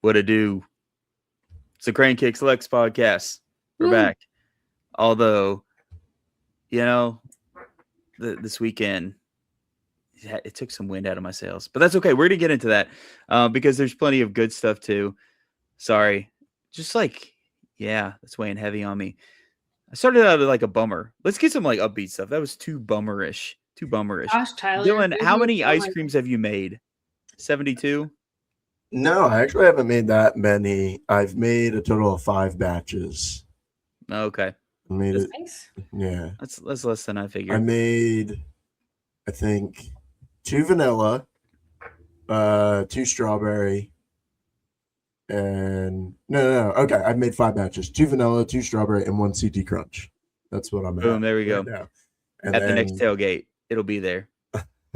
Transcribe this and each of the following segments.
What it do? It's the Crane Kicks Lex podcast. We're Woo. back. Although, this weekend, it took some wind out of my sails. But that's okay. We're going to get into that because there's plenty of good stuff too. Sorry. Just that's weighing heavy on me. I started out like a bummer. Let's get some upbeat stuff. That was too bummerish. Gosh, Tyler. Dylan, how many ice creams have you made? 72? No, I actually haven't made that many. I've made a total of 5 batches. Okay. I made That's it. nice. Yeah. That's less than I figured. I made, I think, 2 vanilla, 2 strawberry, and no. Okay, I've made 5 batches: 2 vanilla, 2 strawberry, and 1 CT crunch. That's what I'm Boom, at. there we go. Right now. And At the next tailgate, it'll be there.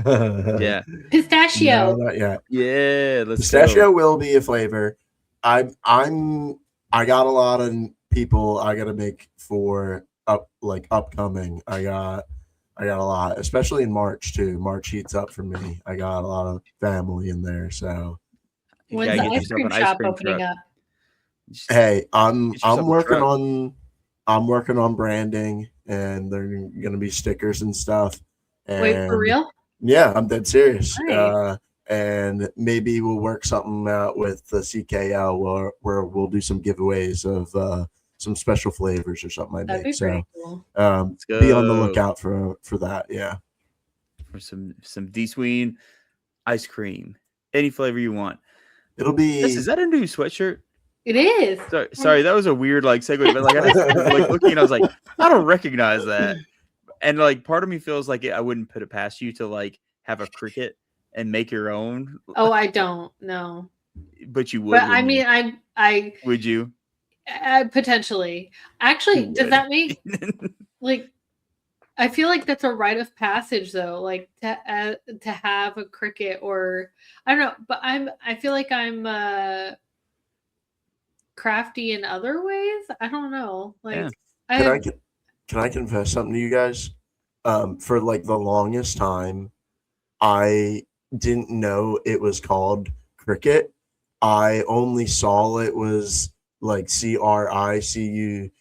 yeah. Pistachio. No, not yet. Yeah, Pistachio will be a flavor. I got a lot of people I gotta make for upcoming. I got a lot, especially in March too. March heats up for me. I got a lot of family in there, so When's the ice cream shop opening up? Hey, I'm working on branding, and they're gonna be stickers and stuff. And Wait, for real? yeah, I'm dead serious. Nice. And maybe we'll work something out with the CKL where we'll do some giveaways of some special flavors or something like that. That'd be pretty cool. Be on the lookout for that. Yeah, for some D-Sween ice cream, any flavor you want. It'll be. Is that a new sweatshirt? It is. Sorry, that was a weird segue, but I just looking, I was like, I don't recognize that, and part of me feels like I wouldn't put it past you to have a cricket and make your own. Oh, I don't know. But you would. But I mean, I would you? Potentially. Actually, does that make I feel like that's a rite of passage though, to have a cricket, or I don't know, but I feel like I'm crafty in other ways. I don't know. Can I confess something to you guys? For the longest time, I didn't know it was called cricket. I only saw it was CRICUT,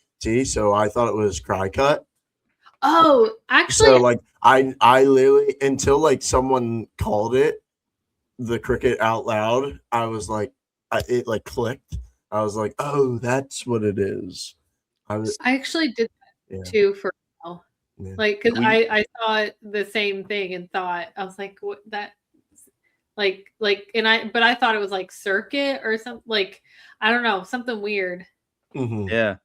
so I thought it was cry cut. Oh, actually, so I literally, until someone called it the cricket out loud, I was it clicked. I was like, oh, that's what it is. I actually did that too for a while. Yeah. Because I saw the same thing and thought, I was like, what that but I thought it was circuit or something, I don't know, something weird. Mm-hmm. Yeah.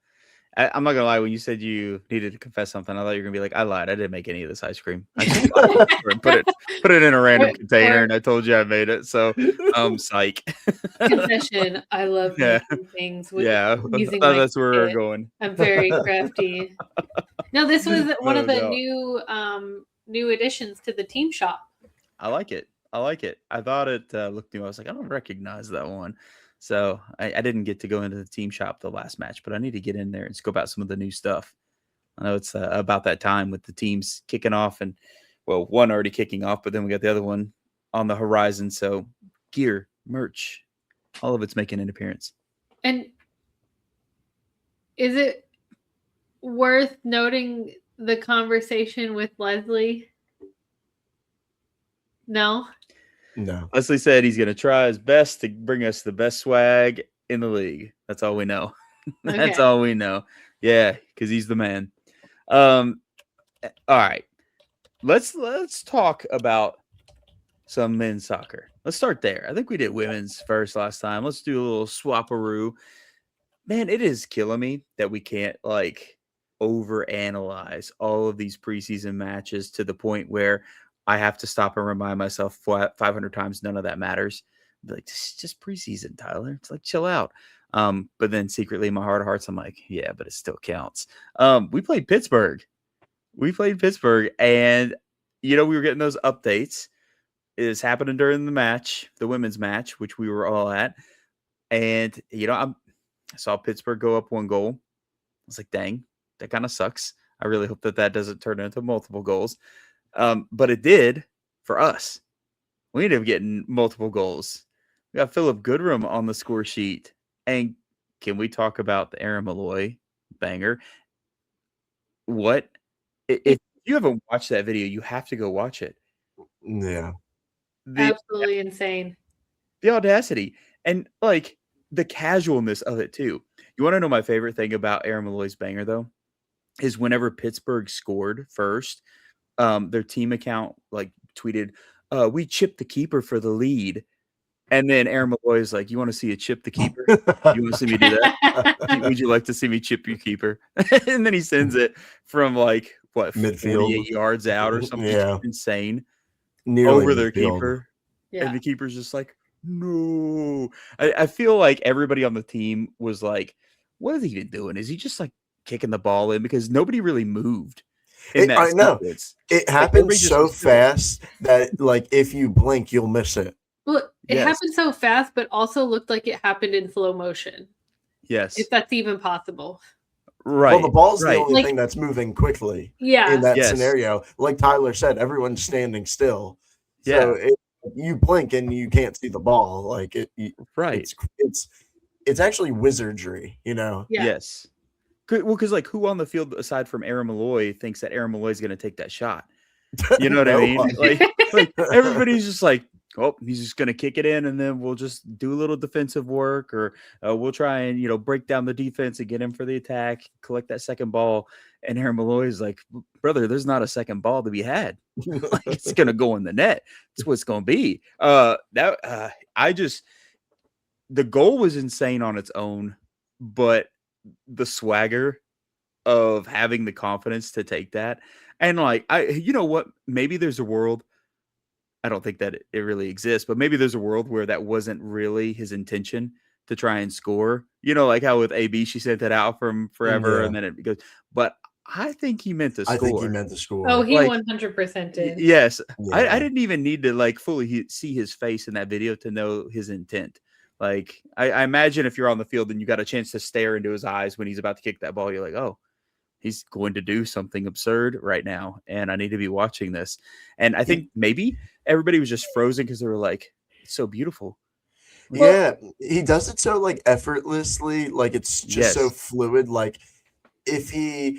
I'm not gonna lie. When you said you needed to confess something, I thought you were gonna be I lied. I didn't make any of this ice cream. I just put it in a random container, and I told you I made it. So, psych. Confession: I love making things. Using that's where we're going. I'm very crafty. No, this was one of the new additions to the team shop. I like it. I thought it looked new. I was like, I don't recognize that one. So I didn't get to go into the team shop the last match, but I need to get in there and scope out some of the new stuff. I know it's about that time with the teams kicking off, and one already kicking off, but then we got the other one on the horizon. So gear, merch, all of it's making an appearance. And is it worth noting the conversation with Leslie? No. Leslie said he's going to try his best to bring us the best swag in the league. That's all we know. That's all we know. Yeah, because he's the man. All right. Let's talk about some men's soccer. Let's start there. I think we did women's first last time. Let's do a little swap-a-roo. Man, it is killing me that we can't overanalyze all of these preseason matches to the point where I have to stop and remind myself 500 times none of that matters. Be this is just preseason, Tyler. It's chill out. But then secretly in my heart of hearts, I'm like, yeah, but it still counts. We played Pittsburgh. And we were getting those updates. It is happening during the match, the women's match, which we were all at. And I saw Pittsburgh go up 1 goal. I was like, dang, that kind of sucks. I really hope that doesn't turn into multiple goals. But it did for us. We ended up getting multiple goals. We got Philip Goodrum on the score sheet. And can we talk about the Aaron Malloy banger? What? If you haven't watched that video, you have to go watch it. Yeah. Absolutely insane. The audacity and like the casualness of it too. You want to know my favorite thing about Aaron Malloy's banger though? Is whenever Pittsburgh scored first, their team account like tweeted, we chipped the keeper for the lead. And then Aaron Malloy is like, you want to see a chip the keeper? You want to see me do that? Would you like to see me chip your keeper? And then he sends it from like what Midfield. 48 yards out or something. Yeah. It's insane. Nearly Over their midfield. keeper. Yeah. And the keeper's just like, no. I feel like everybody on the team was like, what is he even doing? Is he just like kicking the ball in? Because nobody really moved. I know. It happened like, so fast that like if you blink, you'll miss it. Well, it happened so fast, but also looked like it happened in slow motion. Yes. If that's even possible. Right. Well, the ball's the only thing that's moving quickly. Yeah. In that scenario, like Tyler said, everyone's standing still. So you blink and you can't see the ball. Like it's actually wizardry, you know? Yeah. Yes. Well, because like who on the field aside from Aaron Malloy thinks that Aaron Malloy is going to take that shot? You know what I mean? Like everybody's just like, oh, he's just going to kick it in and then we'll just do a little defensive work or we'll try and, break down the defense and get him for the attack, collect that second ball. And Aaron Malloy is like, brother, there's not a second ball to be had. Like, it's going to go in the net. That's what it's going to be. The goal was insane on its own, but the swagger of having the confidence to take that. And like, you know what, maybe there's a world, I don't think that it really exists, but maybe there's a world where that wasn't really his intention to try and score. Like how with AB, she sent that out from forever and then it goes, but I think he meant to score. I think he meant to score. Oh, he 100% did. Yes. Yeah. I didn't even need to like fully see his face in that video to know his intent. Like I imagine if you're on the field and you got a chance to stare into his eyes when he's about to kick that ball, you're like, oh, he's going to do something absurd right now. And I need to be watching this. And I think maybe everybody was just frozen because they were like, it's so beautiful. Yeah. He does it so like effortlessly. Like it's just so fluid. Like if you're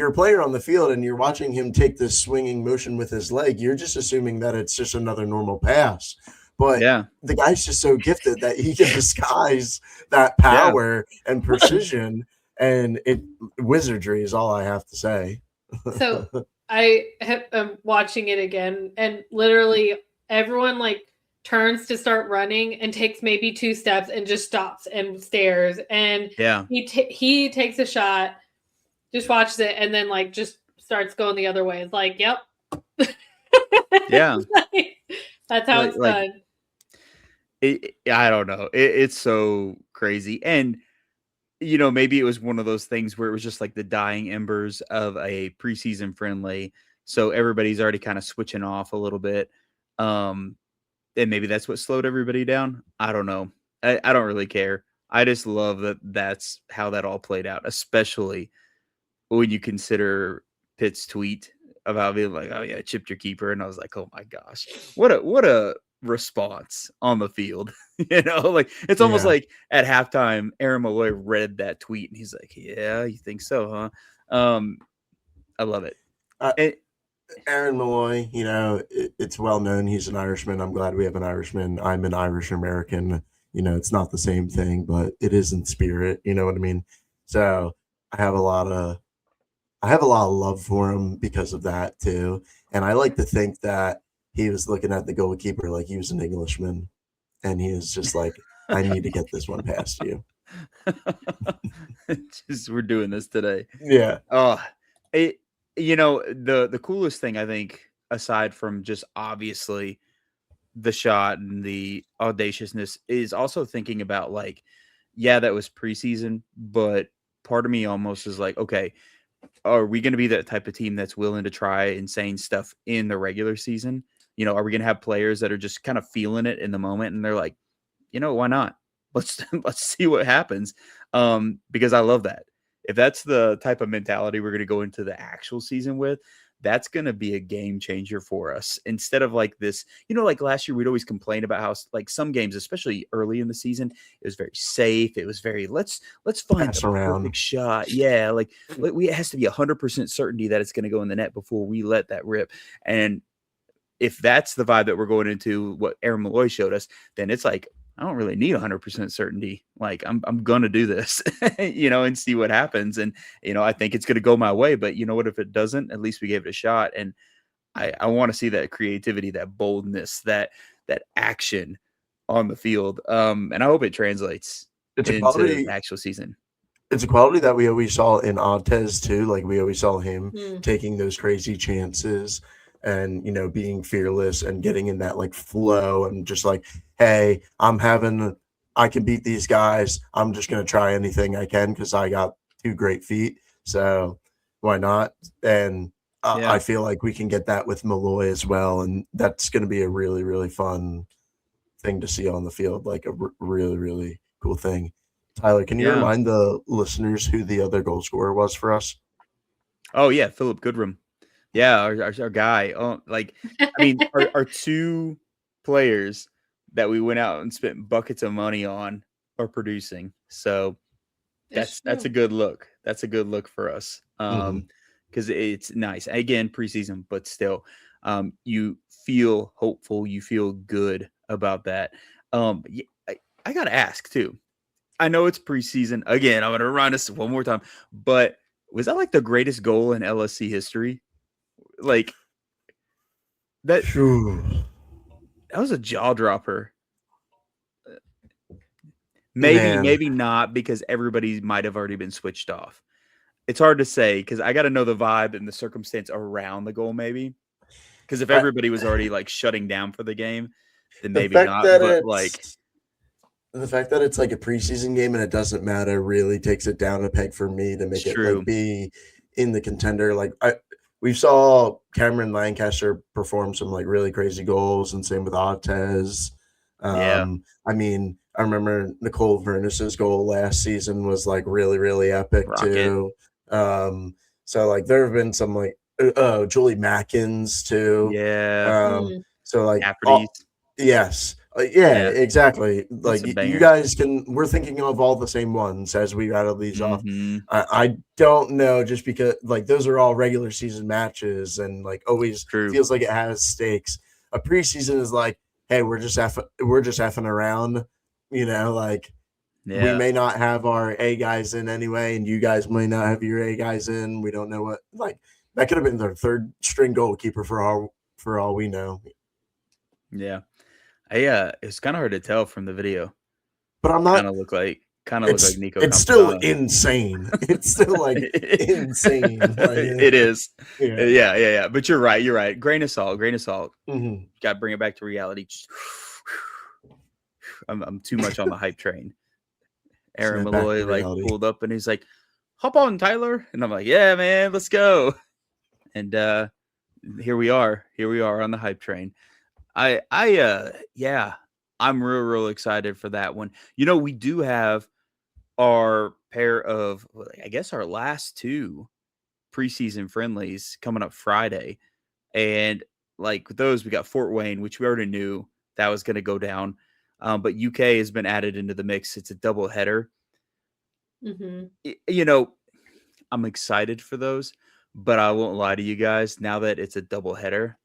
a player on the field and you're watching him take this swinging motion with his leg, you're just assuming that it's just another normal pass. But the guy's just so gifted that he can disguise that power and precision, and wizardry is all I have to say. So I am watching it again, and literally everyone like turns to start running and takes maybe 2 steps and just stops and stares. And he takes a shot, just watches it, and then like just starts going the other way. It's like, yep. Yeah. That's how it's done. I don't know. It's so crazy. And, maybe it was one of those things where it was just like the dying embers of a preseason friendly. So everybody's already kind of switching off a little bit. And maybe that's what slowed everybody down. I don't know. I don't really care. I just love that that's how that all played out, especially when you consider Pitt's tweet about being like, oh yeah, I chipped your keeper. And I was like, oh my gosh, what a response on the field. Like it's almost like at halftime Aaron Malloy read that tweet and he's like, yeah, you think so, huh? I love it. Aaron Malloy, it's well known he's an Irishman. I'm glad we have an Irishman. I'm an Irish American. It's not the same thing, but it is in spirit, you know what I mean? So I have a lot of love for him because of that too. And I like to think that he was looking at the goalkeeper like he was an Englishman, and he was just like, I need to get this one past you. We're doing this today. Yeah. The coolest thing, I think, aside from just obviously the shot and the audaciousness, is also thinking about like, that was preseason, but part of me almost is like, okay, are we going to be that type of team that's willing to try insane stuff in the regular season? Are we going to have players that are just kind of feeling it in the moment and they're like, why not? Let's see what happens. Because I love that. If that's the type of mentality we're going to go into the actual season with, that's going to be a game changer for us. Instead of like this, like last year, we'd always complain about how like some games, especially early in the season, it was very safe. It was very, let's find Pass the around. perfect shot. Yeah. Like it has to be 100% certainty that it's going to go in the net before we let that rip. And if that's the vibe that we're going into, what Aaron Malloy showed us, then it's like, I don't really need 100% certainty. Like I'm going to do this, and see what happens. And, I think it's going to go my way, but you know what, if it doesn't, at least we gave it a shot. And I want to see that creativity, that boldness, that action on the field. And I hope it translates into the actual season. It's a quality that we always saw in Artez too. Like we always saw him taking those crazy chances and, being fearless and getting in that like flow and just like, hey, I can beat these guys. I'm just going to try anything I can because I got 2 great feet. So why not? And I feel like we can get that with Malloy as well. And that's going to be a really, really fun thing to see on the field. Like a really, really cool thing. Tyler, can you remind the listeners who the other goal scorer was for us? Oh yeah, Philip Goodrum. Yeah, our guy. Oh, our 2 players that we went out and spent buckets of money on are producing. So that's a good look. That's a good look for us. Because it's nice. Again, preseason, but still, you feel hopeful. You feel good about that. I got to ask too. I know it's preseason. Again, I'm going to remind us one more time. But was that like the greatest goal in LSC history? Like that was a jaw dropper. Maybe not, because everybody might have already been switched off. It's hard to say because I got to know the vibe and the circumstance around the goal. Maybe because if everybody was already like shutting down for the game, then maybe not. But like the fact that it's like a preseason game and it doesn't matter really takes it down a peg for me to make it like be in the contender. Like we saw Cameron Lancaster perform some like really crazy goals, and same with Artez. I mean, I remember Nicole Vernus's goal last season was like really, really epic too. So like there have been some like Julie Mackins too. So like yes. Yeah, exactly. Like you guys we're thinking of all the same ones as we rattle these off. I don't know, just because like those are all regular season matches and like always feels like it has stakes. A preseason is like, hey, we're just effing around, like we may not have our A guys in anyway, and you guys may not have your A guys in. We don't know what, like that could have been their 3rd string goalkeeper for all we know. Yeah. It's kind of hard to tell from the video, but I'm not kind of look like Nico. It's still insane. It's still like insane. Like, it is. Yeah. But you're right. Grain of salt. Got to bring it back to reality. I'm too much on the hype train. Aaron Malloy like pulled up and he's like, "Hop on, Tyler," and I'm like, "Yeah, man, let's go." And here we are on the hype train. I'm real excited for that one. We do have our pair of, I guess, our last 2 preseason friendlies coming up Friday. And like with those, we got Fort Wayne, which we already knew that was going to go down. But UK has been added into the mix. It's a double header. I'm excited for those, but I won't lie to you guys. Now that it's a double header,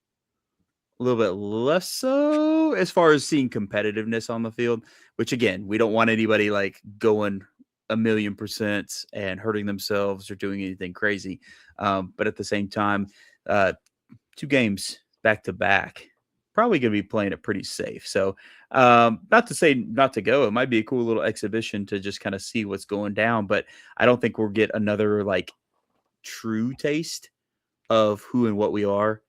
a little bit less so as far as seeing competitiveness on the field, which again, we don't want anybody like going 1,000,000% and hurting themselves or doing anything crazy. But at the same time, 2 games back to back, probably going to be playing it pretty safe. So not to say not to go. It might be a cool little exhibition to just kind of see what's going down, but I don't think we'll get another like true taste of who and what we are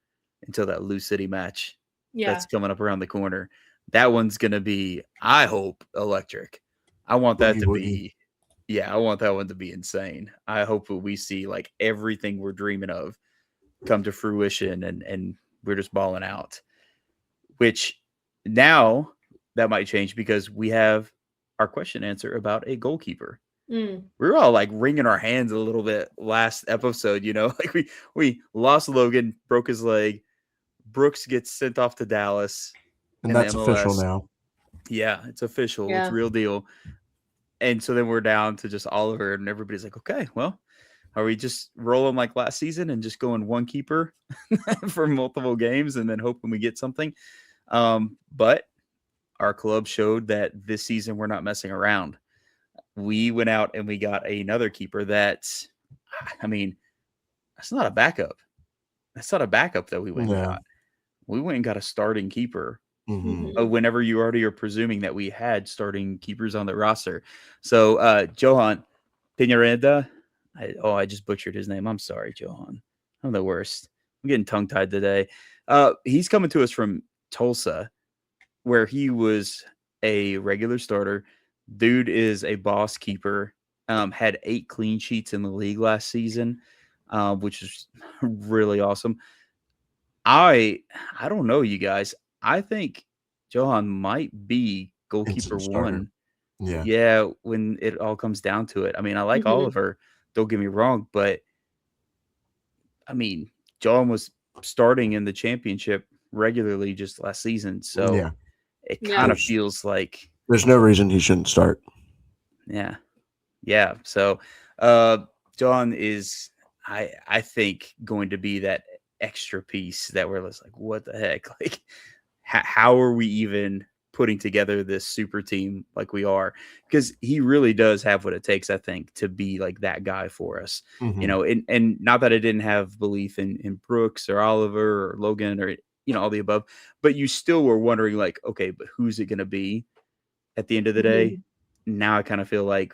until that Lou City match that's coming up around the corner. That one's going to be, I hope, electric. I want that to be, I want that one to be insane. I hope that we see like everything we're dreaming of come to fruition and we're just balling out, which now that might change because we have our question answer about a goalkeeper. Mm. We were all like wringing our hands a little bit last episode, like we lost Logan, broke his leg. Brooks gets sent off to Dallas And in the that's official MLS. now. Yeah, it's official. Yeah. It's real deal. And so then we're down to just Oliver, and everybody's like, okay, well, are we just rolling like last season and just going one keeper for multiple games and then hoping we get something? But our club showed that this season we're not messing around. We went out and we got another keeper that's, I mean, that's not a backup. That's not a backup that we went and got. We went and got a starting keeper. Mm-hmm. Whenever you already are presuming that we had starting keepers on the roster. So Johan Pinaranda, I just butchered his name. I'm sorry, Johan. I'm the worst. I'm getting tongue-tied today. He's coming to us from Tulsa, where he was a regular starter. Dude is a boss keeper. Had 8 clean sheets in the league last season, which is really awesome. I don't know, you guys. I think Johan might be goalkeeper Instant starter. 1. Yeah. Yeah, when it all comes down to it. I mean, I like Oliver, don't get me wrong, but I mean, Johan was starting in the championship regularly just last season, so Yeah. it kind of feels like there's no reason he shouldn't start. Yeah. Yeah. So Johan is I think going to be that extra piece that we're just like, what the heck? Like how are we even putting together this super team like we are? Because he really does have what it takes, I think, to be like that guy for us. Mm-hmm. And not that I didn't have belief in Brooks or Oliver or Logan or all the above, but you still were wondering like, okay, but who's it gonna be at the end of the day? Now I kind of feel like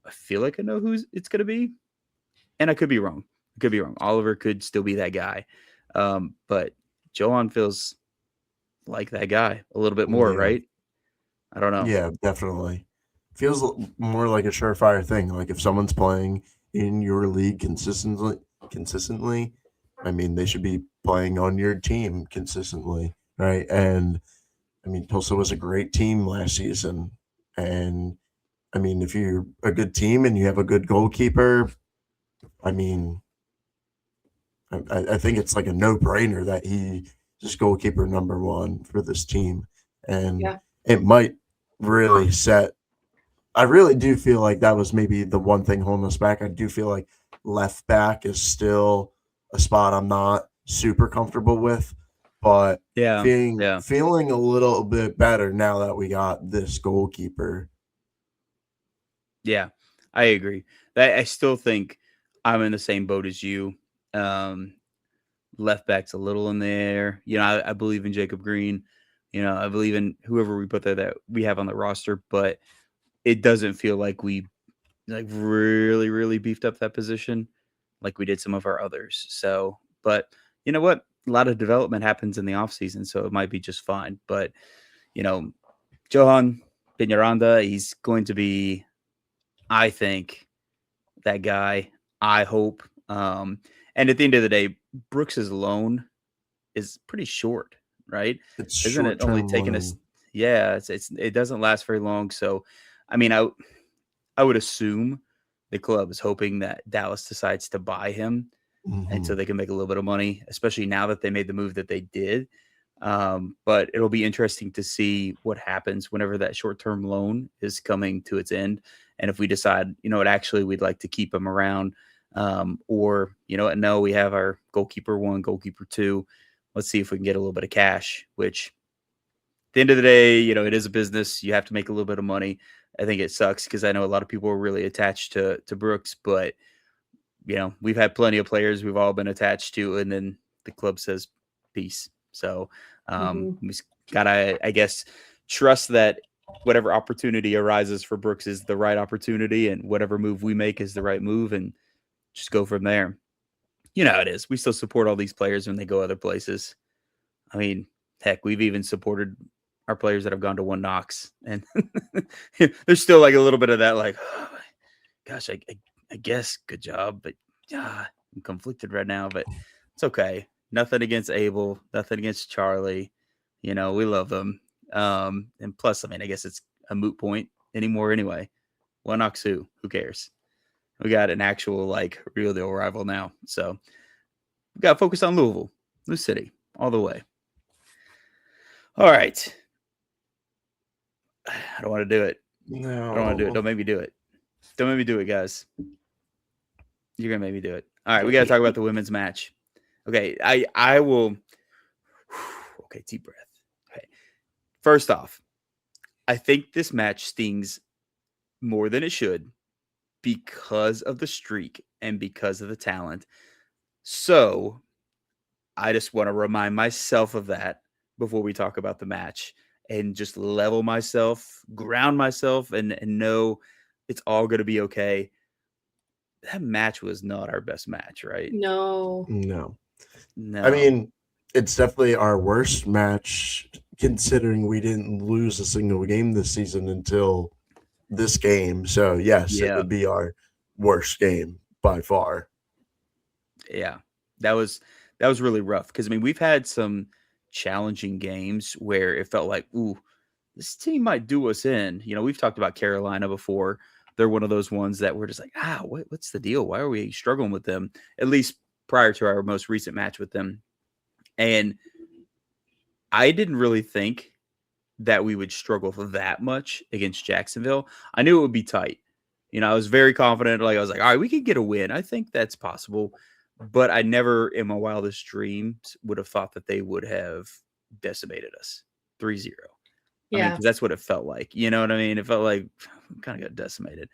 I know who's it's gonna be. And I could be wrong. Oliver could still be that guy. But Johan feels like that guy a little bit more, right? I don't know. Yeah, definitely. Feels more like a surefire thing. Like if someone's playing in your league consistently, I mean, they should be playing on your team consistently, right? And I mean, Tulsa was a great team last season. And I mean, if you're a good team and you have a good goalkeeper, I mean, I think it's like a no-brainer that he is goalkeeper number 1 for this team. And it might really set. I really do feel like that was maybe the one thing holding us back. I do feel like left back is still a spot I'm not super comfortable with, but feeling a little bit better now that we got this goalkeeper. Yeah, I agree. I still think I'm in the same boat as you. Left back's a little in there. I believe in Jacob Green. I believe in whoever we put there that we have on the roster, but it doesn't feel like we like really, really beefed up that position like we did some of our others. So, but you know what? A lot of development happens in the offseason, so it might be just fine. But, Johan Peñaranda, he's going to be, I think, that guy. I hope. And at the end of the day, Brooks's loan is pretty short, right? Isn't it only taking us? Yeah, it doesn't last very long. So, I mean, I would assume the club is hoping that Dallas decides to buy him, and so they can make a little bit of money, especially now that they made the move that they did. But it'll be interesting to see what happens whenever that short-term loan is coming to its end, and if we decide, actually we'd like to keep him around, or no, we have our goalkeeper 1, goalkeeper 2. Let's see if we can get a little bit of cash. Which, at the end of the day, it is a business. You have to make a little bit of money. I think it sucks because I know a lot of people are really attached to Brooks, but we've had plenty of players we've all been attached to, and then the club says peace. So we just gotta, I guess, trust that whatever opportunity arises for Brooks is the right opportunity, and whatever move we make is the right move, and just go from there. You know how it is. We still support all these players when they go other places. I mean, heck, we've even supported our players that have gone to One Knox, and there's still like a little bit of that, like, oh, gosh, I guess good job, but I'm conflicted right now, but it's okay. Nothing against Abel, nothing against Charlie. We love them. And plus, I mean, I guess it's a moot point anymore anyway. What knocks who? Who cares? We got an actual like real deal rival now. So we got to focus on Louisville, Lou City, all the way. All right. I don't want to do it. No. I don't want to do it. Don't make me do it. Don't make me do it, guys. You're going to make me do it. All right. We got to talk about the women's match. Okay. I will. Okay. Deep breath. Okay. First off, I think this match stings more than it should because of the streak and because of the talent. So I just want to remind myself of that before we talk about the match and just level myself, ground myself, and know it's all going to be okay. That match was not our best match, right? No. I mean, it's definitely our worst match considering we didn't lose a single game this season until this game. So, yes, it would be our worst game by far. Yeah, that was really rough because, I mean, we've had some challenging games where it felt like, ooh, this team might do us in. You know, we've talked about Carolina before. They're one of those ones that we're just like, what's the deal? Why are we struggling with them? At least prior to our most recent match with them. And I didn't really think that we would struggle that much against Jacksonville. I knew it would be tight. You know, I was very confident. Like, I was like, all right, we could get a win. I think that's possible. But I never in my wildest dreams would have thought that they would have decimated us 3-0. I mean, because that's what it felt like. You know what I mean? It felt like we kind of got decimated.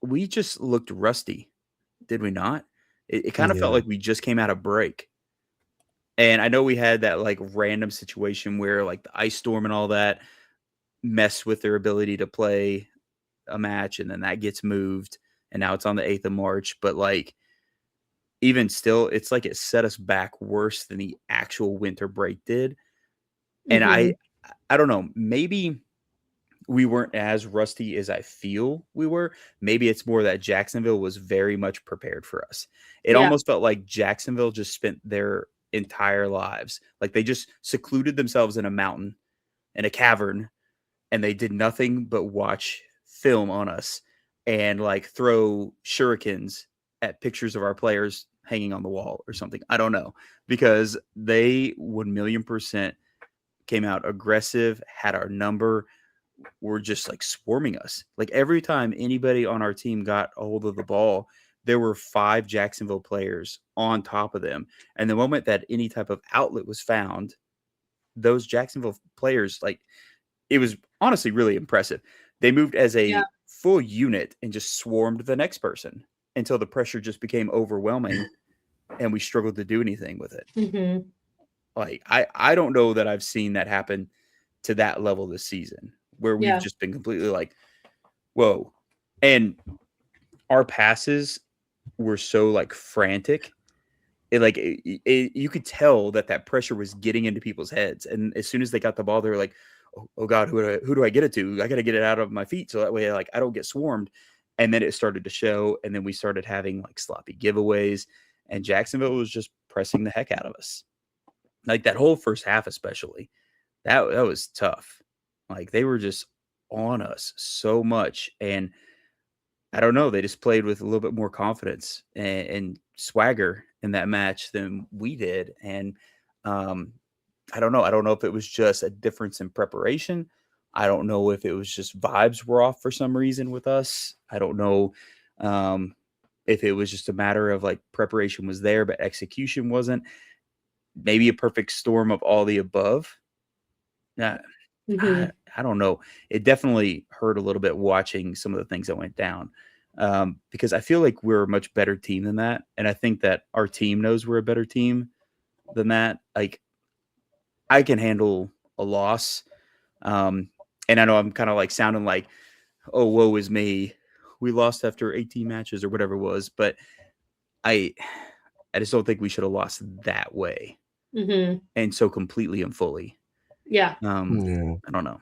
We just looked rusty, did we not? It kind of felt like we just came out of break. And I know we had that like random situation where like the ice storm and all that messed with their ability to play a match, and then that gets moved, and now it's on the 8th of March. But like, even still, it's like it set us back worse than the actual winter break did. And I don't know, maybe we weren't as rusty as I feel we were. Maybe it's more that Jacksonville was very much prepared for us. It almost felt like Jacksonville just spent their entire lives, like they just secluded themselves in a mountain, in a cavern, and they did nothing but watch film on us and like throw shurikens at pictures of our players hanging on the wall or something. I don't know, because they 1,000,000% came out aggressive, had our number, were just like swarming us. Like every time anybody on our team got a hold of the ball, there were 5 Jacksonville players on top of them. And the moment that any type of outlet was found, those Jacksonville players, like, it was honestly really impressive. They moved as a full unit and just swarmed the next person until the pressure just became overwhelming and we struggled to do anything with it. Like, I don't know that I've seen that happen to that level this season, where we've just been completely like, whoa. And our passes were so like frantic. You could tell that pressure was getting into people's heads. And as soon as they got the ball, they were like, oh God, who do I get it to? I got to get it out of my feet. So that way, like, I don't get swarmed. And then it started to show. And then we started having like sloppy giveaways, and Jacksonville was just pressing the heck out of us. Like that whole first half, especially, that was tough. Like they were just on us so much. And I don't know, they just played with a little bit more confidence and swagger in that match than we did. And I don't know. I don't know if it was just a difference in preparation. I don't know if it was just vibes were off for some reason with us. I don't know if it was just a matter of like preparation was there, but execution wasn't. Maybe a perfect storm of all the above. I don't know. It definitely hurt a little bit watching some of the things that went down, because I feel like we're a much better team than that. And I think that our team knows we're a better team than that. Like, I can handle a loss. And I know I'm kind of like sounding like, oh, woe is me. We lost after 18 matches or whatever it was. But I just don't think we should have lost that way. And so completely and fully. I don't know.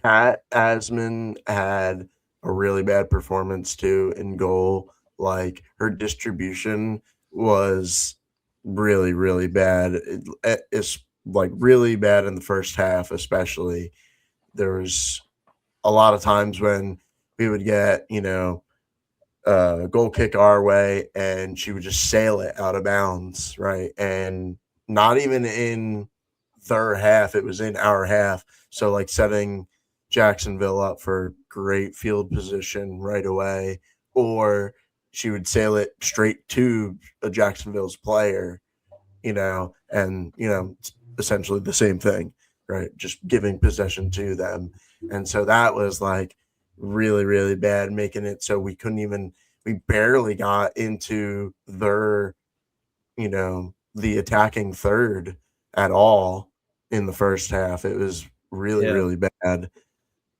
Kat Asman had a really bad performance too in goal. Like her distribution was really, really bad. It's like really bad in the first half, especially. there was a lot of times when we would get, goal kick our way and she would just sail it out of bounds, right? And not even in their half, it was in our half. So like setting Jacksonville up for great field position right away, or she would sail it straight to a Jacksonville's player, and essentially the same thing, right? Just giving possession to them. And so that was like really, really bad, making it so we barely got into their, the attacking third at all in the first half. It was really, really bad.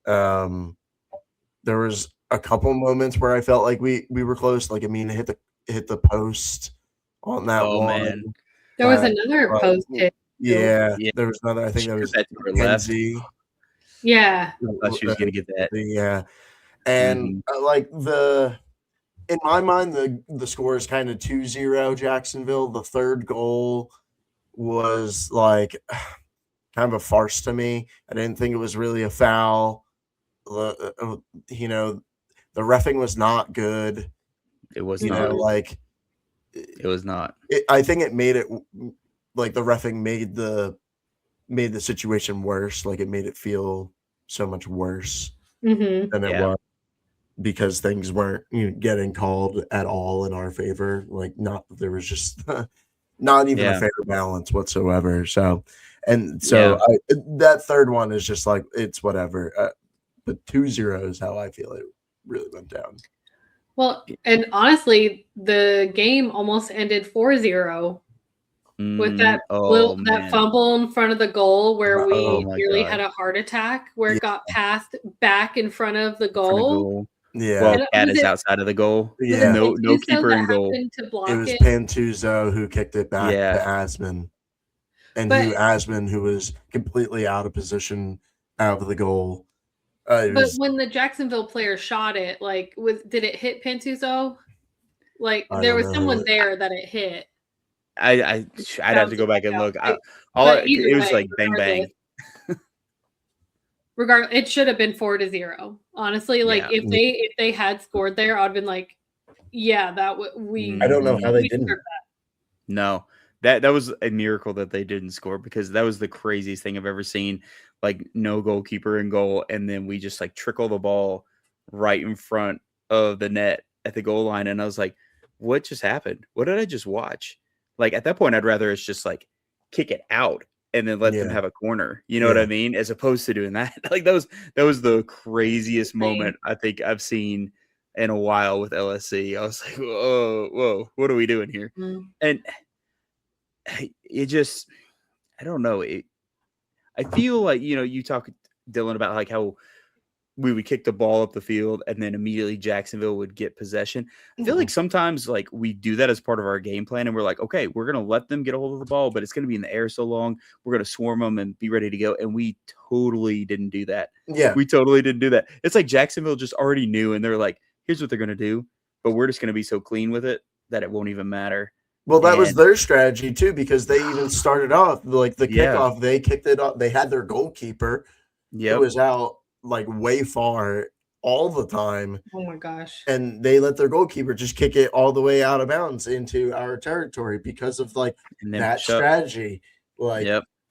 There was a couple moments where I felt like we were close. Like, I mean, hit the post on that one. Man. There was another post hit. Yeah, there was another. I think that was Kenzie. Yeah, I thought she was gonna get that. Yeah, and in my mind, the score is kind of 2-0 Jacksonville. The third goal was like kind of a farce to me. I didn't think it was really a foul. The reffing was not good. It was not. It was not. I think it made it like the reffing made the situation worse. Like it made it feel so much worse than it was, because things weren't getting called at all in our favor. Like there was just not even a fair balance whatsoever. So that third one is just like, it's whatever. But 2-0 is how I feel it really went down. Well, and honestly, the game almost ended 4-0 with that fumble in front of the goal where we nearly had a heart attack, where it got passed back in front of the goal. Yeah. Well, Cat is outside of the goal. Yeah. No keeper in goal. It was Pantuzo who kicked it back to Asman. And who was completely out of position out of the goal. But when the Jacksonville player shot it, did it hit Pantuzo? There was someone there that it hit. I'd have to go back and look. It was like bang bang. Regardless, it should have been 4-0. Honestly, if they had scored there, I'd been like, yeah, I don't know how they didn't. No, that was a miracle that they didn't score, because that was the craziest thing I've ever seen. Like, no goalkeeper in goal, and then we just trickle the ball right in front of the net at the goal line, and I was like, what just happened? What did I just watch? Like, at that point, I'd rather it's just kick it out and then let them have a corner. You know what I mean? As opposed to doing that. That was the craziest moment I think I've seen in a while with LSC. I was like, whoa, what are we doing here? Mm. And it just, I don't know. I feel like, you talk, Dylan, about how we would kick the ball up the field and then immediately Jacksonville would get possession. I feel like sometimes we do that as part of our game plan, and we're like, okay, we're going to let them get a hold of the ball, but it's going to be in the air so long. We're going to swarm them and be ready to go. And we totally didn't do that. Yeah. We totally didn't do that. It's like Jacksonville just already knew, and they're like, here's what they're going to do, but we're just going to be so clean with it that it won't even matter. Well, that was their strategy too, because they even started off the kickoff. They kicked it up. They had their goalkeeper who was out way far all the time. Oh my gosh. And they let their goalkeeper just kick it all the way out of bounds into our territory because of that strategy.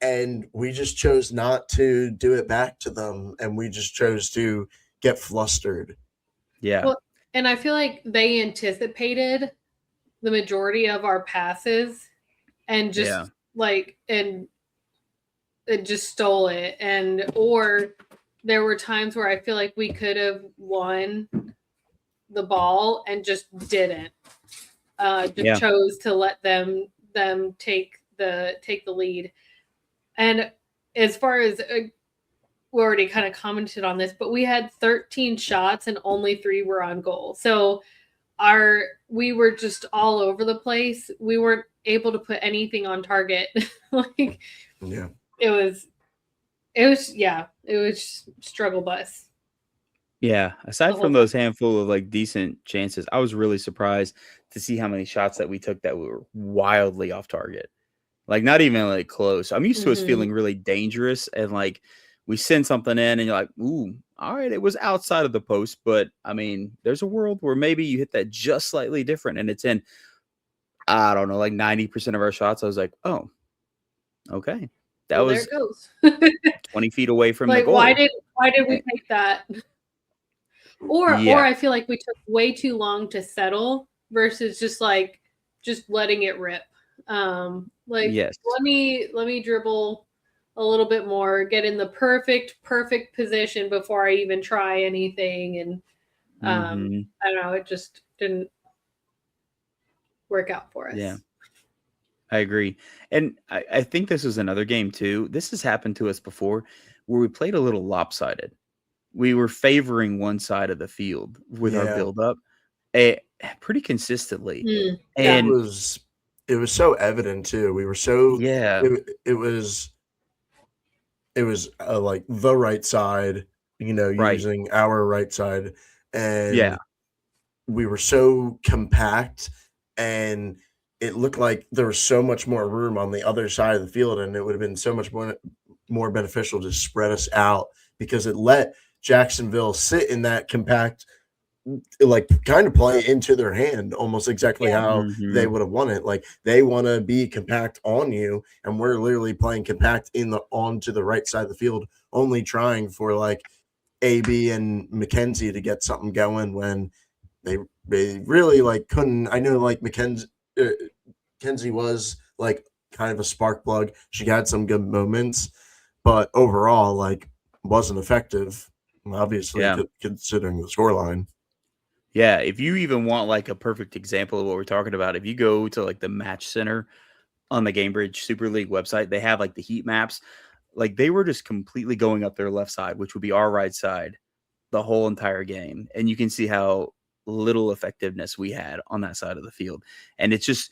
And we just chose not to do it back to them, and we just chose to get flustered. Yeah. Well, and I feel like they anticipated the majority of our passes and just and it just stole it. Or there were times where I feel like we could have won the ball and just didn't. Chose to let them take the lead. And as far as we already kind of commented on this, but we had 13 shots and only 3 were on goal. So we were just all over the place. We weren't able to put anything on target. It was struggle bus. Yeah. Aside from those handful of decent chances, I was really surprised to see how many shots that we took that were wildly off target. Not even close. I'm used to us feeling really dangerous and we send something in and you're like, ooh, all right, it was outside of the post, but I mean, there's a world where maybe you hit that just slightly different and it's in, I don't know, like 90% of our shots. I was like, oh, okay. That well, was there it goes. 20 feet away from the Like, goal. why did we take that? Or I feel like we took way too long to settle versus just letting it rip. Yes. let me dribble a little bit more, get in the perfect position before I even try anything, and I don't know, it just didn't work out for us. Yeah, I agree. And I think this is another game too. This has happened to us before where we played a little lopsided. We were favoring one side of the field with our build-up pretty consistently. And it was so evident too. We were so it was like the right side, using our right side, and we were so compact, and it looked like there was so much more room on the other side of the field, and it would have been so much more beneficial to spread us out because it let Jacksonville sit in that compact, like kind of play into their hand almost exactly how they would have won it. Like they want to be compact on you, and we're literally playing compact onto the right side of the field, only trying for like AB and McKenzie to get something going when they really like couldn't. I know like McKenzie was like kind of a spark plug. She had some good moments, but overall like wasn't effective, obviously, considering the scoreline. Yeah, if you even want like a perfect example of what we're talking about, if you go to like the match center on the Gamebridge Super League website, they have like the heat maps. Like they were just completely going up their left side, which would be our right side, the whole entire game. And you can see how little effectiveness we had on that side of the field. And it's just,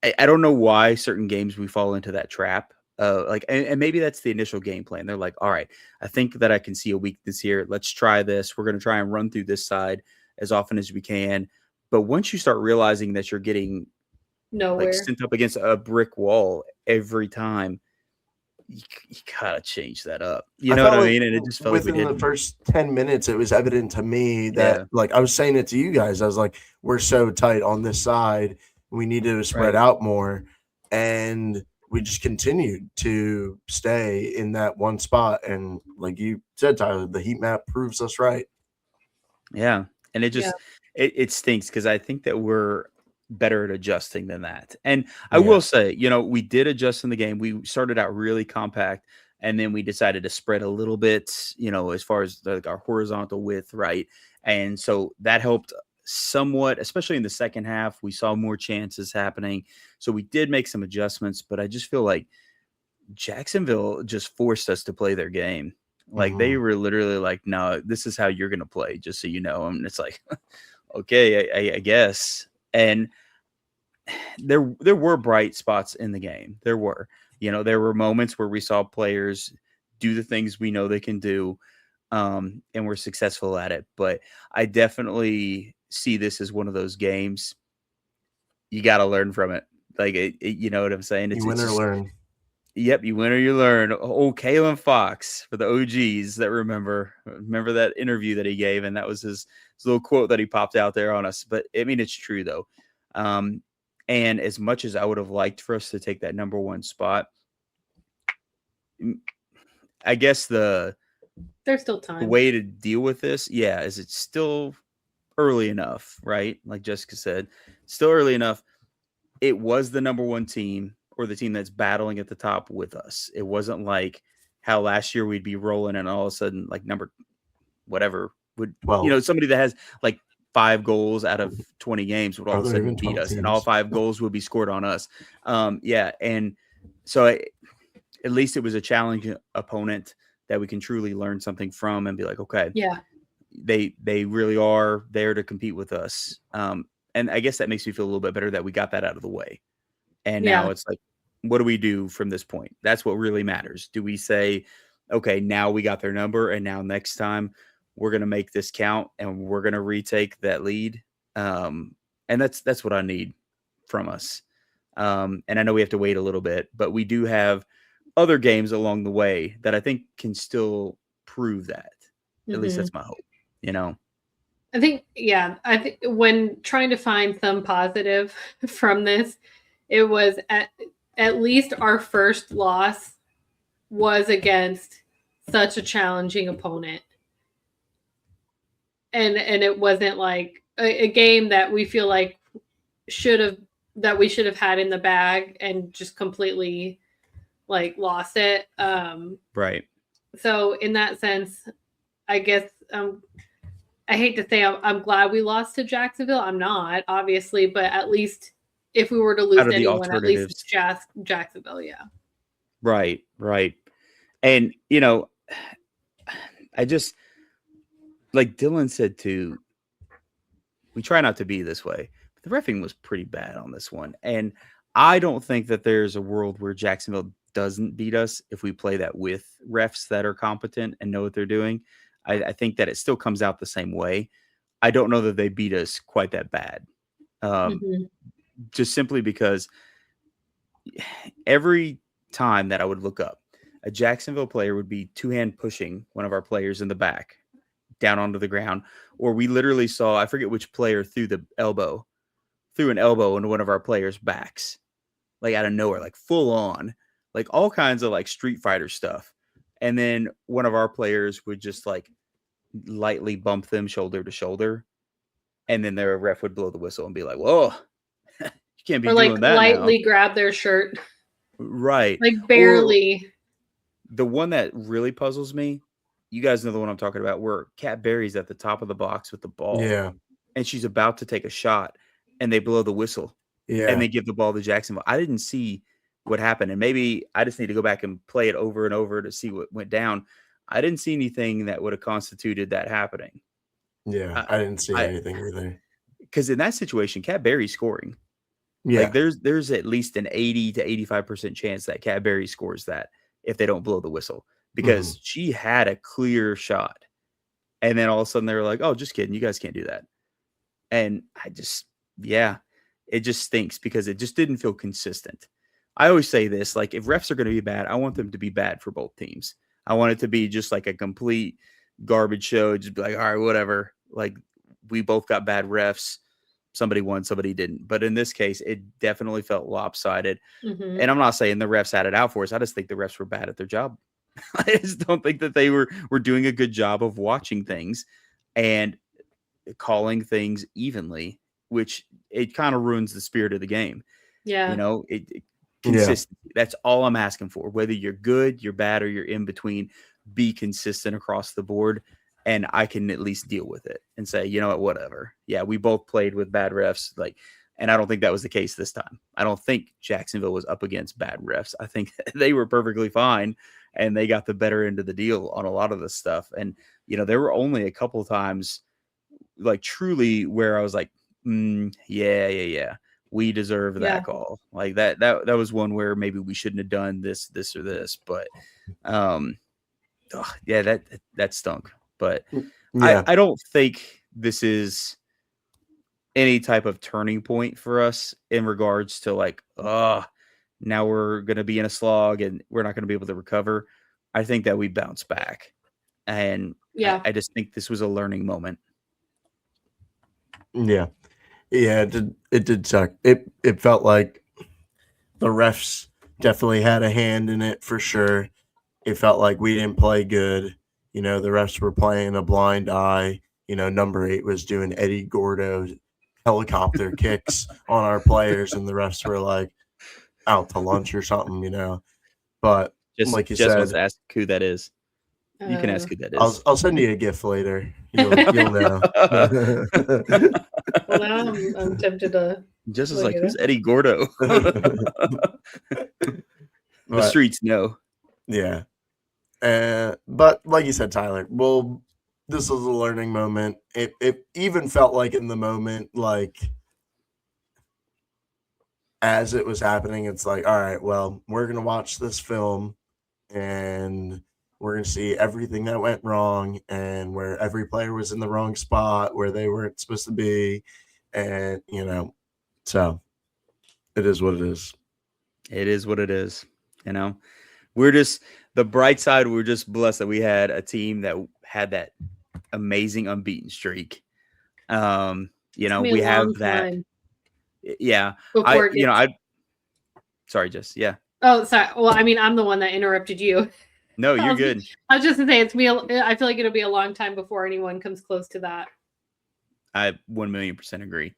I don't know why certain games we fall into that trap. And maybe that's the initial game plan. They're like, all right, I think that I can see a weakness here. Let's try this. We're going to try and run through this side as often as we can. But once you start realizing that you're getting nowhere, sent up against a brick wall every time, you gotta change that up. You know what I mean? And it just felt like we did. Within the first 10 minutes, it was evident to me that, like, I was saying it to you guys. I was like, we're so tight on this side. We need to spread out more. And we just continued to stay in that one spot. And like you said, Tyler, the heat map proves us right. Yeah. And it just, it stinks because I think that we're better at adjusting than that. And I will say, we did adjust in the game. We started out really compact and then we decided to spread a little bit, as far as our horizontal width. Right. And so that helped somewhat, especially in the second half. We saw more chances happening. So we did make some adjustments, but I just feel like Jacksonville just forced us to play their game. Like they were literally like, no, this is how you're going to play, just so you know. And it's like, okay, I guess. And there were bright spots in the game. There were moments where we saw players do the things we know they can do, and we're successful at it. But I definitely see this as one of those games you got to learn from it. Like, you know what I'm saying? You win or learn. Yep, you win or you learn. Oh, Kalen Fox, for the OGs that remember that interview that he gave, and that was his little quote that he popped out there on us. But I mean, it's true though. And as much as I would have liked for us to take that number one spot, I guess there's still time. The way to deal with this, is it's still early enough, right? Like Jessica said, still early enough. It was the number one team, or the team that's battling at the top with us. It wasn't like how last year we'd be rolling and all of a sudden like number whatever would, somebody that has like 5 goals out of 20 games would all of a sudden beat us, and all 5 goals would be scored on us. And so at least it was a challenging opponent that we can truly learn something from and be like, okay, they really are there to compete with us. And I guess that makes me feel a little bit better that we got that out of the way. And now it's like, what do we do from this point? That's what really matters. Do we say, okay, now we got their number, and now next time we're going to make this count and we're going to retake that lead? And that's what I need from us. And I know we have to wait a little bit, but we do have other games along the way that I think can still prove that. At least that's my hope, you know? I think, yeah, I think when trying to find some positive from this, it was at least our first loss was against such a challenging opponent. And it wasn't like a game that we feel like we should have had in the bag and just completely like lost it. Right. So in that sense, I guess I hate to say I'm glad we lost to Jacksonville. I'm not, obviously, but at least if we were to lose anyone, at least it's Jacksonville, yeah. Right. And, you know, I just, like Dylan said too, we try not to be this way, but the reffing was pretty bad on this one. And I don't think that there's a world where Jacksonville doesn't beat us if we play that with refs that are competent and know what they're doing. I think that it still comes out the same way. I don't know that they beat us quite that bad. Just simply because every time that I would look up, a Jacksonville player would be two-hand pushing one of our players in the back down onto the ground, or we literally saw, I forget which player threw an elbow into one of our players' backs, like out of nowhere, like full on, like all kinds of like Street Fighter stuff. And then one of our players would just like lightly bump them shoulder to shoulder. And then their ref would blow the whistle and be like, whoa, you can't be doing that. Or like lightly grab their shirt. Right. Like barely. Or the one that really puzzles me, you guys know the one I'm talking about, where Kat Berry's at the top of the box with the ball. Yeah. And she's about to take a shot and they blow the whistle. Yeah. And they give the ball to Jacksonville. I didn't see what happened. And maybe I just need to go back and play it over and over to see what went down. I didn't see anything that would have constituted that happening. Yeah, I didn't see anything either. Because in that situation, Kat Berry's scoring. Yeah. Like there's at least an 80 to 85% chance that Kat Berry scores that if they don't blow the whistle. Because she had a clear shot. And then all of a sudden they were like, oh, just kidding. You guys can't do that. And it just stinks because it just didn't feel consistent. I always say this, like if refs are going to be bad, I want them to be bad for both teams. I want it to be just like a complete garbage show. Just be like, all right, whatever. Like we both got bad refs. Somebody won, somebody didn't. But in this case, it definitely felt lopsided. And I'm not saying the refs had it out for us. I just think the refs were bad at their job. I just don't think that they were doing a good job of watching things and calling things evenly, which it kind of ruins the spirit of the game. Yeah. You know, consistency. Yeah. That's all I'm asking for. Whether you're good, you're bad, or you're in between, be consistent across the board. And I can at least deal with it and say, you know what, whatever. Yeah, we both played with bad refs. And I don't think that was the case this time. I don't think Jacksonville was up against bad refs. I think they were perfectly fine and they got the better end of the deal on a lot of this stuff. And, you know, there were only a couple times like truly where I was like, yeah. We deserve that call. Like that was one where maybe we shouldn't have done this or this, but that stunk. But I don't think this is any type of turning point for us in regards to like, now we're going to be in a slog and we're not going to be able to recover. I think that we bounce back. And I just think this was a learning moment. Yeah. Yeah, it did suck. It felt like the refs definitely had a hand in it for sure. It felt like we didn't play good. You know, the refs were playing a blind eye. You know, number 8 was doing Eddie Gordo helicopter kicks on our players, and the refs were like out to lunch or something, you know. But like you said, wants to ask who that is. You can ask who that is. I'll send you a GIF later. You'll know. Well, now I'm tempted to. Just as like, who's Eddie Gordo? The streets know. Yeah. But like you said, Tyler, well, this was a learning moment. It even felt like in the moment, like as it was happening, it's like, all right, well, we're going to watch this film and we're going to see everything that went wrong and where every player was in the wrong spot, where they weren't supposed to be. And, you know, so it is what it is. It is what it is, you know. we're just the bright side. We're just blessed that we had a team that had that amazing unbeaten streak. We have that. Yeah. Sorry, Jess. Yeah. Oh, sorry. Well, I mean, I'm the one that interrupted you. No, you're good. I was just gonna say I feel like it'll be a long time before anyone comes close to that. I 1,000,000% agree.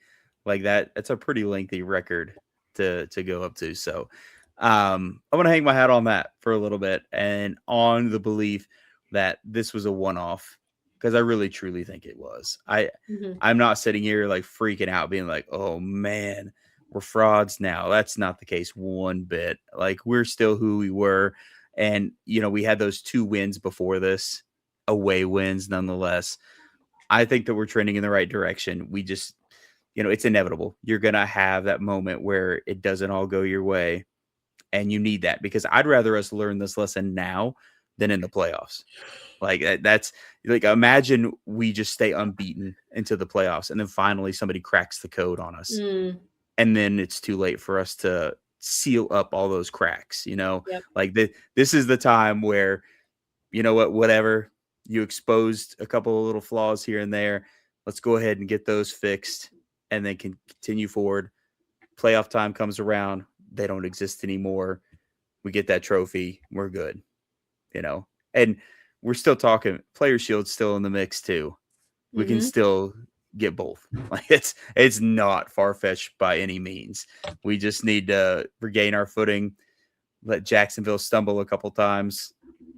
Like that's a pretty lengthy record to go up to. So I'm gonna hang my hat on that for a little bit and on the belief that this was a one-off, because I really truly think it was. I'm not sitting here like freaking out being like, oh man, we're frauds now. That's not the case one bit. Like, we're still who we were. And we had those 2 wins before this, away wins nonetheless. I think that we're trending in the right direction. We just, it's inevitable. You're going to have that moment where it doesn't all go your way. And you need that, because I'd rather us learn this lesson now than in the playoffs. Like, that's like, imagine we just stay unbeaten into the playoffs and then finally somebody cracks the code on us. And then it's too late for us to seal up all those cracks, Yep. Like this is the time where, whatever, you exposed a couple of little flaws here and there. Let's go ahead and get those fixed and then continue forward. Playoff time comes around. They don't exist anymore. We get that trophy. We're good, and we're still talking Player Shield's still in the mix too. We can still get both. Like, it's not far-fetched by any means. We just need to regain our footing, let Jacksonville stumble a couple times,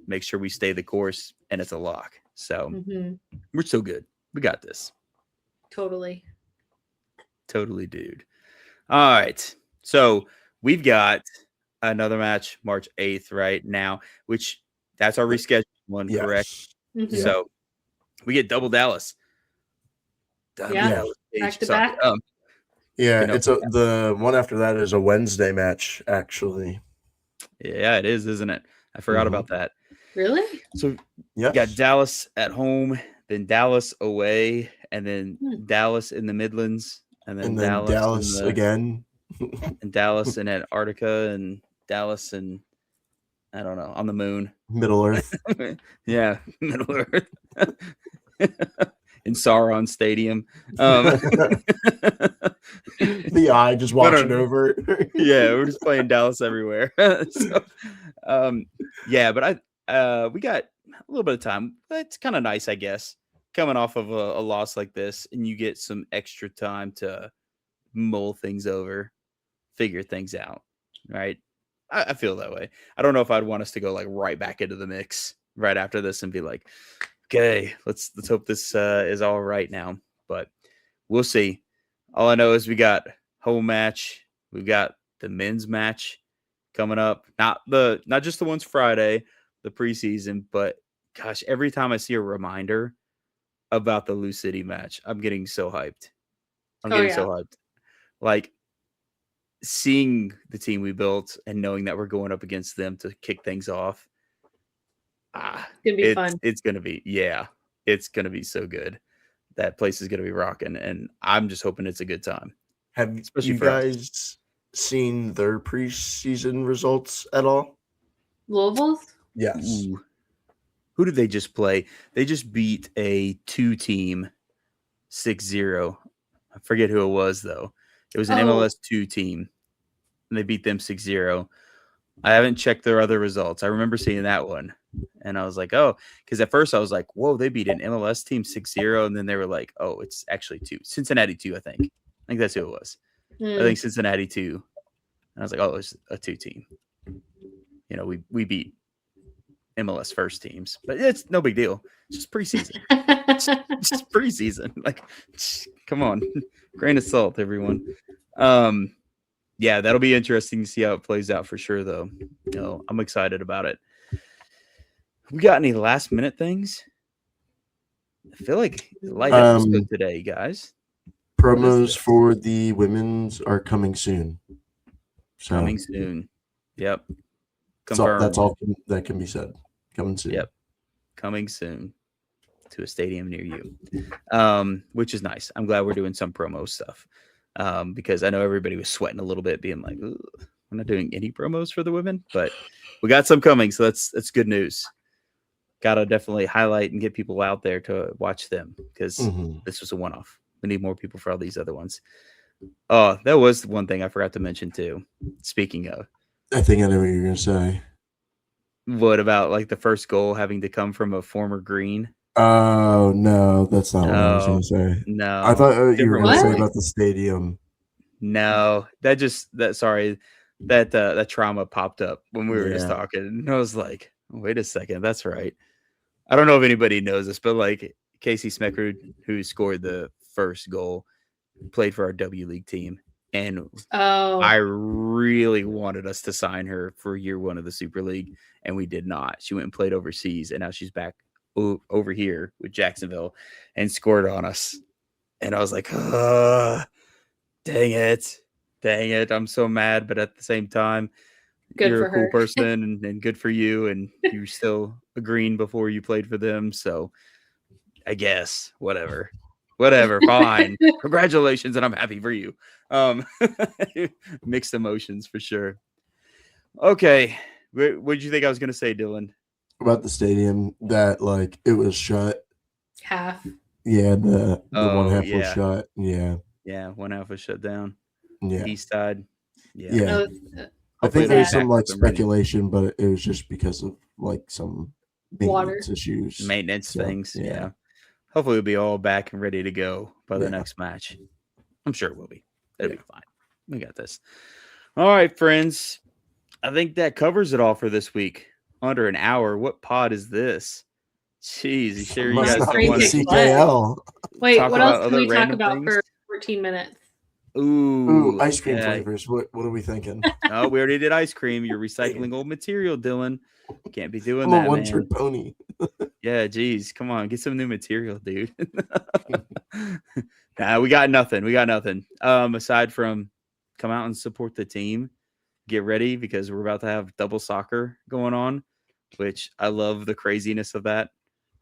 make sure we stay the course, and it's a lock. So we're still good. We got this. Totally, dude. All right. So we've got another match March 8th right now, which that's our rescheduled one, yes. Correct? So we get double Dallas. Back to back. It's the one after that is a Wednesday match, actually. Yeah, it is, isn't it? I forgot about that. Really? So you got Dallas at home, then Dallas away, and then Dallas in the Midlands, and then Dallas again, and Dallas in Antarctica, and Dallas and I don't know, on the moon, Middle Earth. Yeah, Middle Earth. In Sauron Stadium. The eye just watching over. Yeah, we're just playing Dallas everywhere. So, but we got a little bit of time. It's kind of nice, I guess, coming off of a loss like this, and you get some extra time to mull things over, figure things out, right? I feel that way. I don't know if I'd want us to go like right back into the mix right after this and be like, okay, let's hope this is all right now, but we'll see. All I know is we got home match. We've got the men's match coming up. Not just the ones Friday, the preseason, but gosh, every time I see a reminder about the Lou City match, I'm getting so hyped. So hyped. Like, seeing the team we built and knowing that we're going up against them to kick things off. It's gonna be fun. It's gonna be, it's gonna be so good. That place is gonna be rocking, and I'm just hoping it's a good time. Have you guys seen their preseason results at all? Louisville's? Yes. Ooh. Who did they just play? They just beat a 2-team 6-0. I forget who it was though. It was an MLS 2 team, and they beat them 6-0. I haven't checked their other results. I remember seeing that one. And I was like, oh, because at first I was like, whoa, they beat an MLS team 6-0. And then they were like, oh, it's actually 2. Cincinnati 2, I think. I think that's who it was. I think Cincinnati 2. And I was like, oh, it's a 2 team. We beat MLS first teams. But it's no big deal. It's just preseason. just preseason. Like, come on. Grain of salt, everyone. Yeah, that'll be interesting to see how it plays out for sure, though. I'm excited about it. We got any last minute things? I feel like light episode today, guys. Promos for the women's are coming soon. So, coming soon. Yep. That's all that can be said. Coming soon. Yep. Coming soon to a stadium near you, which is nice. I'm glad we're doing some promo stuff because I know everybody was sweating a little bit, being like, We're not doing any promos for the women, but we got some coming, so that's good news. Gotta definitely highlight and get people out there to watch them because this was a one-off. We need more people for all these other ones. Oh, that was one thing I forgot to mention too. Speaking of, I think I know what you're gonna say. What about like the first goal having to come from a former green? Oh no, that's not what I was gonna say. No, I thought you were gonna say What? about the stadium. No, that trauma popped up when we were just talking, and I was like, wait a second, that's right. I don't know if anybody knows this, but like Casey Smeckrud, who scored the first goal, played for our W League team, and I really wanted us to sign her for year one of the Super League, and we did not. She went and played overseas, and now she's back over here with Jacksonville and scored on us. And I was like, dang it. I'm so mad, but at the same time, you're a cool person and good for you, and you're still a green before you played for them. So I guess whatever, fine. Congratulations, and I'm happy for you. Mixed emotions for sure. Okay, what did you think I was going to say, Dylan? About the stadium, that like it was shut. Half. Yeah, the one half was shut. Yeah, one half was shut down. Yeah, east side. Yeah. I think there's some like speculation, but it was just because of like some maintenance issues, things. Yeah. Hopefully we'll be all back and ready to go by the next match. I'm sure we'll be. It'll be fine. We got this. All right, friends. I think that covers it all for this week. Under an hour. What pod is this? Jeez, you sure you guys don't want to CKL? Wait, what else can we talk about for 14 minutes? Ooh, ice cream flavors. What are we thinking? Oh, we already did ice cream. You're recycling old material, Dylan. Can't be doing I'm that, a one-trick pony. Yeah, geez. Come on, get some new material, dude. Nah, we got nothing. Aside from come out and support the team, get ready because we're about to have double soccer going on, which I love the craziness of that.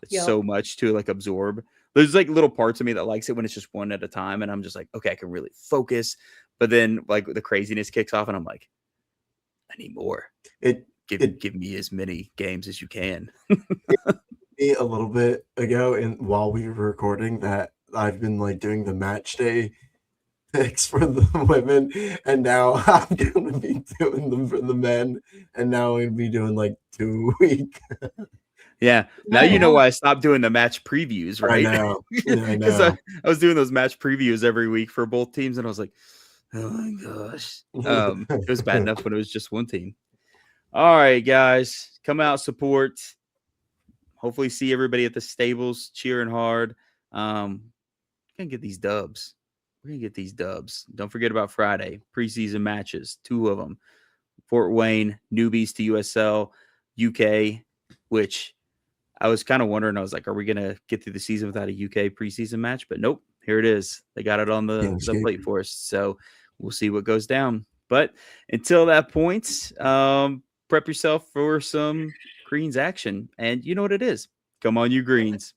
It's so much to like absorb. There's like little parts of me that likes it when it's just one at a time, and I'm just like, okay, I can really focus. But then like the craziness kicks off, and I'm like, I need more. Give me as many games as you can. A little bit ago, and while we were recording, that I've been like doing the match day picks for the women, and now I'm gonna be doing them for the men, and now I'm gonna be doing like 2 a week. Yeah. Now you know why I stopped doing the match previews, right? I know. Because I was doing those match previews every week for both teams, and I was like, oh my gosh. It was bad enough when it was just one team. All right, guys. Come out, support. Hopefully see everybody at the stables cheering hard. We're gonna get these dubs. Don't forget about Friday. Preseason matches, 2 of them. Fort Wayne, newbies to USL, UK, which I was kind of wondering. I was like, are we going to get through the season without a UK preseason match? But nope, here it is. They got it on the plate for us. So we'll see what goes down. But until that point, prep yourself for some Greens action. And you know what it is. Come on, you Greens.